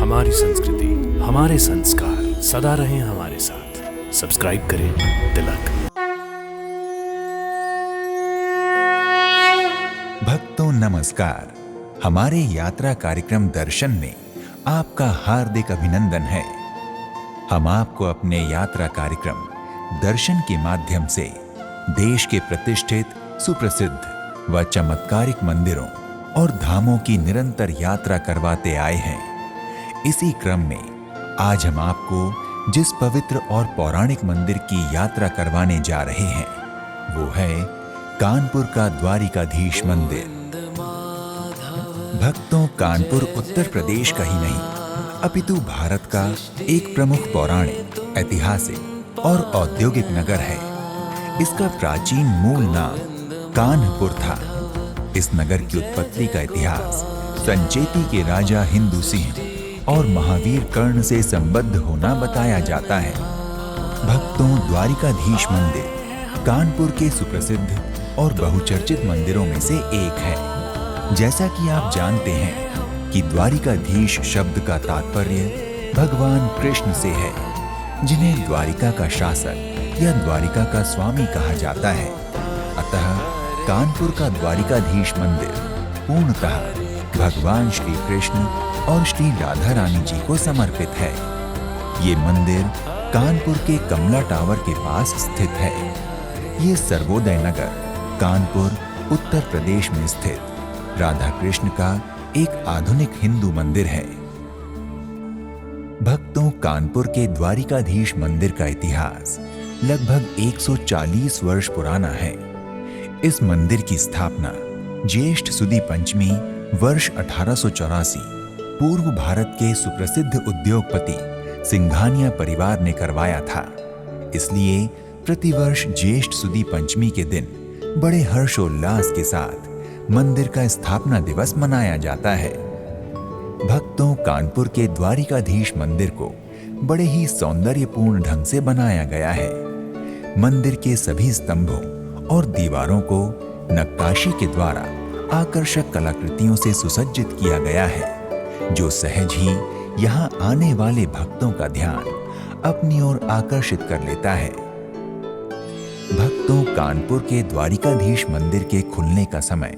हमारी संस्कृति, हमारे संस्कार सदा रहें हमारे साथ। सब्सक्राइब करें तिलक। भक्तों नमस्कार। हमारे यात्रा कार्यक्रम दर्शन में आपका हार्दिक अभिनंदन है। हम आपको अपने यात्रा कार्यक्रम दर्शन के माध्यम से देश के प्रतिष्ठित, सुप्रसिद्ध व चमत्कारिक मंदिरों और धामों की निरंतर यात्रा करवाते आए हैं। इसी क्रम में आज हम आपको जिस पवित्र और पौराणिक मंदिर की यात्रा करवाने जा रहे हैं वो है कानपुर का द्वारिकाधीश मंदिर। भक्तों, कानपुर उत्तर प्रदेश का ही नहीं अपितु भारत का एक प्रमुख पौराणिक, ऐतिहासिक और औद्योगिक नगर है। इसका प्राचीन मूल नाम कान्हपुर था। इस नगर की उत्पत्ति का इतिहास संचेती के राजा हिंदू सिंह और महावीर कर्ण से संबद्ध होना बताया जाता है। भक्तों, द्वारिकाधीश मंदिर कानपुर के सुप्रसिद्ध और बहुचर्चित मंदिरों में से एक है। जैसा कि आप जानते हैं कि द्वारिकाधीश शब्द का तात्पर्य भगवान कृष्ण से है, जिन्हें द्वारिका का शासक या द्वारिका का स्वामी कहा जाता है। अतः कानपुर का द्वारिकाधीश मंदिर पूर्णतः भगवान श्री कृष्ण और श्री राधा रानी जी को समर्पित है। ये मंदिर कानपुर के कमला टावर के पास स्थित है। ये सर्वोदय नगर कानपुर उत्तर प्रदेश में स्थित राधा कृष्ण का एक आधुनिक हिंदू मंदिर है। भक्तों, कानपुर के द्वारिकाधीश मंदिर का इतिहास लगभग 140 वर्ष पुराना है। इस मंदिर की स्थापना ज्येष्ठ सुदी पंचमी वर्ष 1884 पूर्व भारत के सुप्रसिद्ध उद्योगपति सिंघानिया परिवार ने करवाया था। इसलिए प्रतिवर्ष ज्येष्ठ सुदी पंचमी के दिन बड़े हर्षोल्लास के साथ मंदिर का स्थापना दिवस मनाया जाता है। भक्तों, कानपुर के द्वारिकाधीश मंदिर को बड़े ही सौंदर्यपूर्ण ढंग से बनाया गया है। मंदिर के सभी स्तंभों और दीवारों को नक्काशी के द्वारा आकर्षक कलाकृतियों से सुसज्जित किया गया है, जो सहज ही यहाँ आने वाले भक्तों का ध्यान अपनी ओर आकर्षित कर लेता है। भक्तों, कानपुर के द्वारिकाधीश मंदिर के खुलने का समय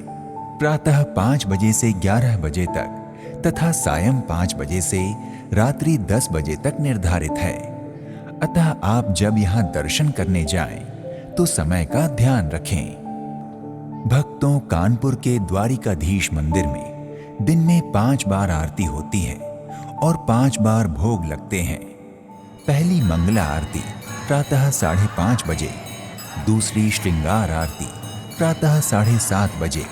प्रातः 5 बजे से 11 बजे तक तथा सायं 5 बजे से रात्रि 10 बजे तक निर्धारित है। अतः आप जब यहाँ दर्शन करने जाएं तो समय का ध्यान रखें। भक्तों, कानपुर के द्वारिकाधीश मंदिर में दिन में 5 बार आरती होती है और 5 बार भोग लगते हैं। पहली मंगला आरती प्रातः 5:30 बजे, दूसरी श्रृंगार आरती प्रातः 7:30 बजे,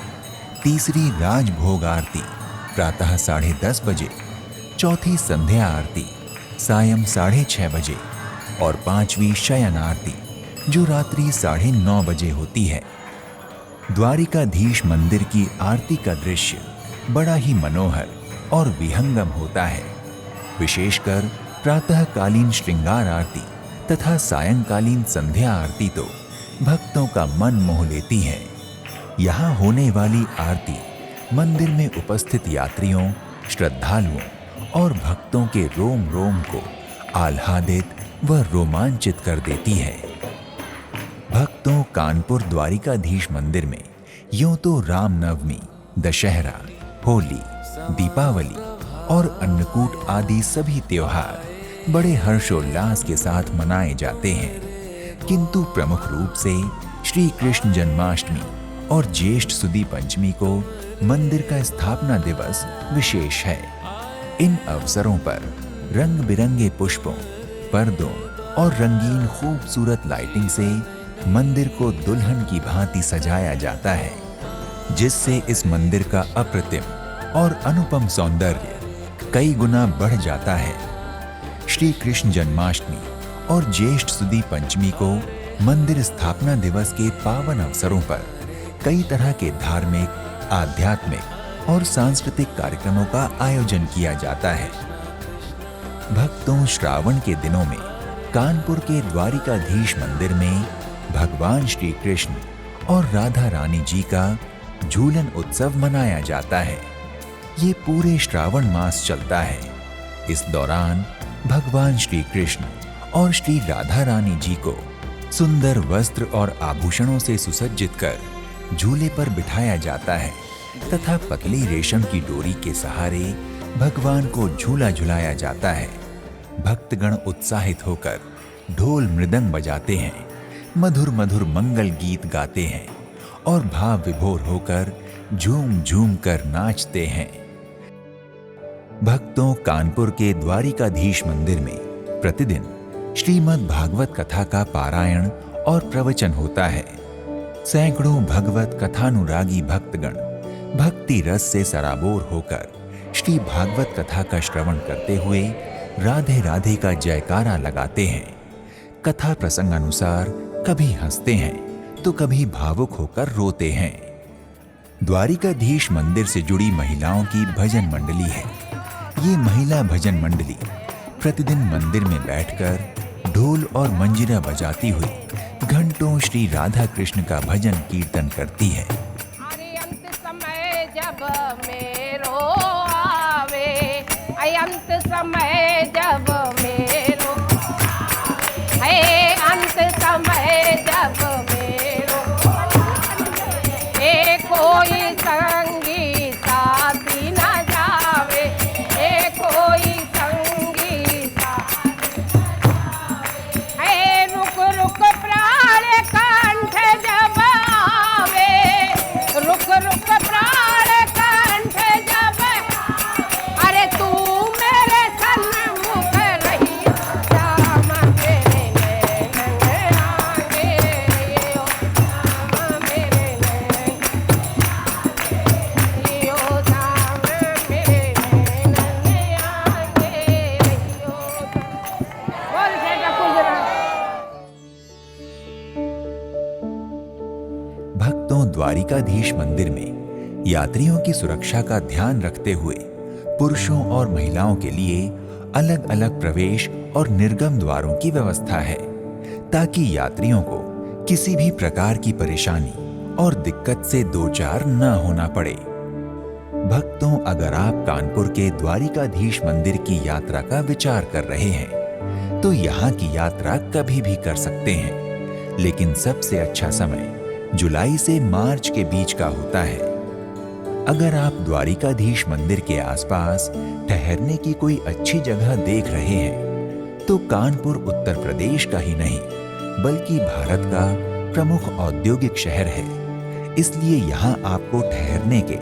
तीसरी राजभोग आरती प्रातः 10:30 बजे, चौथी संध्या आरती सायं 6:30 बजे और 5वीं शयन आरती जो रात्रि 9:30 बजे होती है। द्वारिकाधीश मंदिर की आरती का दृश्य बड़ा ही मनोहर और विहंगम होता है। विशेषकर प्रातःकालीन श्रृंगार आरती तथा सायंकालीन संध्या आरती तो भक्तों का मन मोह लेती है। यहाँ होने वाली आरती मंदिर में उपस्थित यात्रियों, श्रद्धालुओं और भक्तों के रोम रोम को आह्लादित व रोमांचित कर देती है। भक्तों, कानपुर द्वारिकाधीश मंदिर में यूं तो रामनवमी, दशहरा, होली, दीपावली और अन्नकूट आदि सभी त्योहार बड़े हर्षोल्लास के साथ मनाए जाते हैं, किंतु प्रमुख रूप से श्री कृष्ण जन्माष्टमी और ज्येष्ठ सुदी पंचमी को मंदिर का स्थापना दिवस विशेष है। इन अवसरों पर रंग बिरंगे पुष्पों, पर्दों और रंगीन खूबसूरत लाइटिंग से मंदिर को दुल्हन की भांति सजाया जाता है, जिससे इस मंदिर का अप्रतिम और अनुपम सौंदर्य कई गुना बढ़ जाता है। श्री कृष्ण जन्माष्टमी और ज्येष्ठ सुदी पंचमी को मंदिर स्थापना दिवस के पावन अवसरों पर कई तरह के धार्मिक, आध्यात्मिक और सांस्कृतिक कार्यक्रमों का आयोजन किया जाता है। भक्तों, श्रावण के दिनों में कानपुर के द्वारिकाधीश मंदिर में भगवान श्री कृष्ण और राधा रानी जी का झूलन उत्सव मनाया जाता है। ये पूरे श्रावण मास चलता है। इस दौरान भगवान श्री कृष्ण और श्री राधा रानी जी को सुंदर वस्त्र और आभूषणों से सुसज्जित कर झूले पर बिठाया जाता है तथा पतली रेशम की डोरी के सहारे भगवान को झूला झुलाया जाता है। भक्तगण उत्साहित होकर ढोल मृदंग बजाते हैं, मधुर मधुर मंगल गीत गाते हैं और भाव विभोर होकर झूम झूम कर नाचते हैं। भक्तों, कानपुर के द्वारिकाधीश मंदिर में प्रतिदिन श्रीमद् भागवत कथा का पारायण और प्रवचन होता है। सैकड़ों भगवत कथानुरागी भक्तगण भक्ति रस से सराबोर होकर श्री भागवत कथा का श्रवण करते हुए राधे राधे का जयकारा लगाते हैं। कथा प्रसंग अनुसार कभी हंसते हैं तो कभी भावुक होकर रोते हैं। द्वारिकाधीश मंदिर से जुड़ी महिलाओं की भजन मंडली है। ये महिला भजन मंडली प्रतिदिन मंदिर में बैठकर ढोल और मंजीरा बजाती हुई घंटों श्री राधा कृष्ण का भजन कीर्तन करती है। अंत समय जब मेरो आवे, अंत समय जब मेरो है, अंत समय जब मेरो कोई संगी साथी न जावे, कोई संगी साथी है, रुक रुक प्राण कंठ जब आवे, रुक रुक प्राण कंठ जब, अरे तू मेरे सन्मुख रही, श्याम मेरे नैन आगे, ओ श्याम मेरे नैन, ओ श्याम मेरे नैन आगे, बोल बेटा कुजरा। भक्तों, द्वारिकाधीश मंदिर में यात्रियों की सुरक्षा का ध्यान रखते हुए पुरुषों और महिलाओं के लिए अलग अलग प्रवेश और निर्गम द्वारों की व्यवस्था है ताकि यात्रियों को किसी भी प्रकार की परेशानी और दिक्कत से दो चार न होना पड़े। भक्तों, अगर आप कानपुर के द्वारिकाधीश मंदिर की यात्रा का विचार कर रहे हैं तो यहाँ की यात्रा कभी भी कर सकते हैं, लेकिन सबसे अच्छा समय जुलाई से मार्च के बीच का होता है। अगर आप द्वारिकाधीश मंदिर के आसपास ठहरने की कोई अच्छी जगह देख रहे हैं तो कानपुर उत्तर प्रदेश का ही नहीं बल्कि भारत का प्रमुख औद्योगिक शहर है, इसलिए यहाँ आपको ठहरने के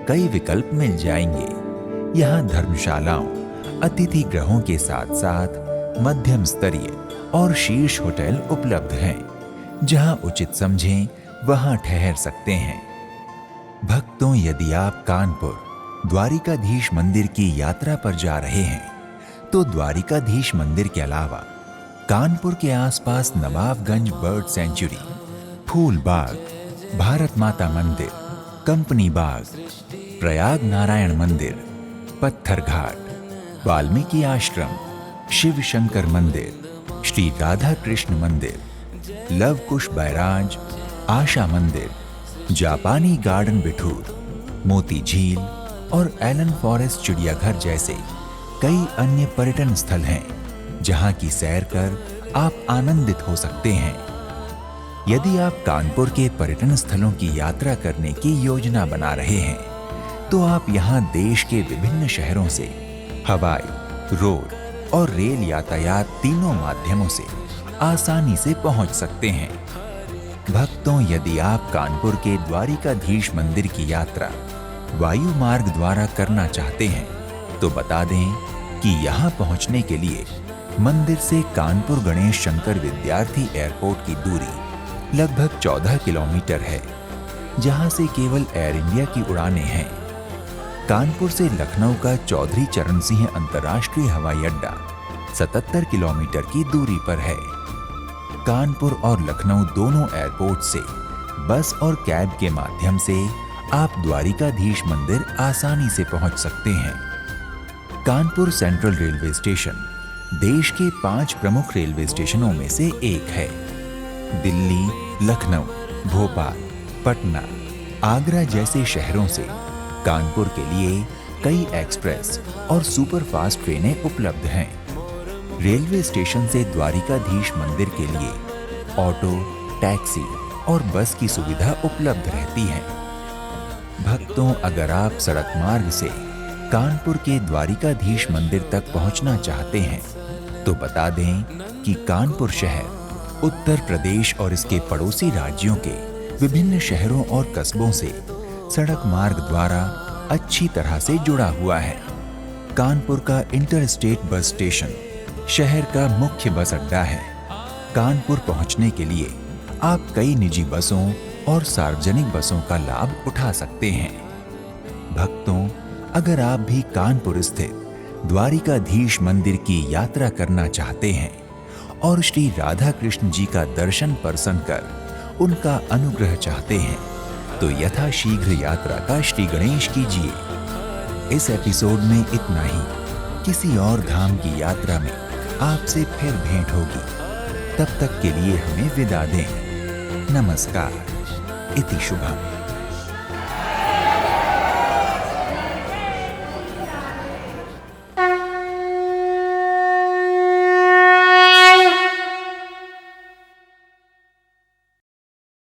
कई विकल्प मिल जाएंगे। यहाँ धर्मशालाओं, अतिथि गृहों के साथ साथ मध्यम स्तरीय और शीर्ष होटल उपलब्ध हैं, जहाँ उचित समझें वहाँ ठहर सकते हैं। भक्तों, यदि आप कानपुर द्वारिकाधीश मंदिर की यात्रा पर जा रहे हैं तो द्वारिकाधीश मंदिर के अलावा कानपुर के आसपास नवाबगंज बर्ड सेंचुरी, फूल बाग, भारत माता मंदिर, कंपनी बाग, प्रयाग नारायण मंदिर, पत्थर घाट, वाल्मीकि आश्रम, शिव शंकर मंदिर, श्री राधा कृष्ण मंदिर, लव कुश बैराज, आशा मंदिर, जापानी गार्डन बिठूर, मोती झील और एलन फॉरेस्ट चिड़ियाघर जैसे कई अन्य पर्यटन स्थल हैं जहां की सैर कर आप आनंदित हो सकते हैं। यदि आप कानपुर के पर्यटन स्थलों की यात्रा करने की योजना बना रहे हैं तो आप यहां देश के विभिन्न शहरों से हवाई, रोड और रेल यातायात तीनों माध्यमों से आसानी से पहुंच सकते हैं। भक्तों, यदि आप कानपुर के द्वारिकाधीश मंदिर की यात्रा वायु मार्ग द्वारा करना चाहते हैं तो बता दें कि यहां पहुंचने के लिए मंदिर से कानपुर गणेश शंकर विद्यार्थी एयरपोर्ट की दूरी लगभग 14 किलोमीटर है, जहां से केवल एयर इंडिया की उड़ानें हैं। कानपुर से लखनऊ का चौधरी चरण सिंह अंतर्राष्ट्रीय हवाई अड्डा 77 किलोमीटर की दूरी पर है। कानपुर और लखनऊ दोनों एयरपोर्ट से बस और कैब के माध्यम से आप द्वारिकाधीश मंदिर आसानी से पहुंच सकते हैं। कानपुर सेंट्रल रेलवे स्टेशन देश के 5 प्रमुख रेलवे स्टेशनों में से एक है। दिल्ली, लखनऊ, भोपाल, पटना, आगरा जैसे शहरों से कानपुर के लिए कई एक्सप्रेस और सुपरफास्ट ट्रेनें उपलब्ध हैं। रेलवे स्टेशन से द्वारिकाधीश मंदिर के लिए ऑटो, टैक्सी और बस की सुविधा उपलब्ध रहती है। भक्तों, अगर आप सड़क मार्ग से कानपुर के द्वारिकाधीश मंदिर तक पहुंचना चाहते हैं तो बता दें कि कानपुर शहर उत्तर प्रदेश और इसके पड़ोसी राज्यों के विभिन्न शहरों और कस्बों से सड़क मार्ग द्वारा अच्छी तरह से जुड़ा हुआ है। कानपुर का इंटरस्टेट बस स्टेशन शहर का मुख्य बस अड्डा है। कानपुर पहुंचने के लिए आप कई निजी बसों और सार्वजनिक बसों का लाभ उठा सकते हैं। भक्तों, अगर आप भी कानपुर स्थित द्वारिकाधीश मंदिर की यात्रा करना चाहते हैं और श्री राधा कृष्ण जी का दर्शन परसन कर उनका अनुग्रह चाहते हैं तो यथाशीघ्र यात्रा का श्री गणेश कीजिए। इस एपिसोड में इतना ही। किसी और धाम की यात्रा में आपसे फिर भेंट होगी। तब तक के लिए हमें विदा दें। नमस्कार। इति शुभम।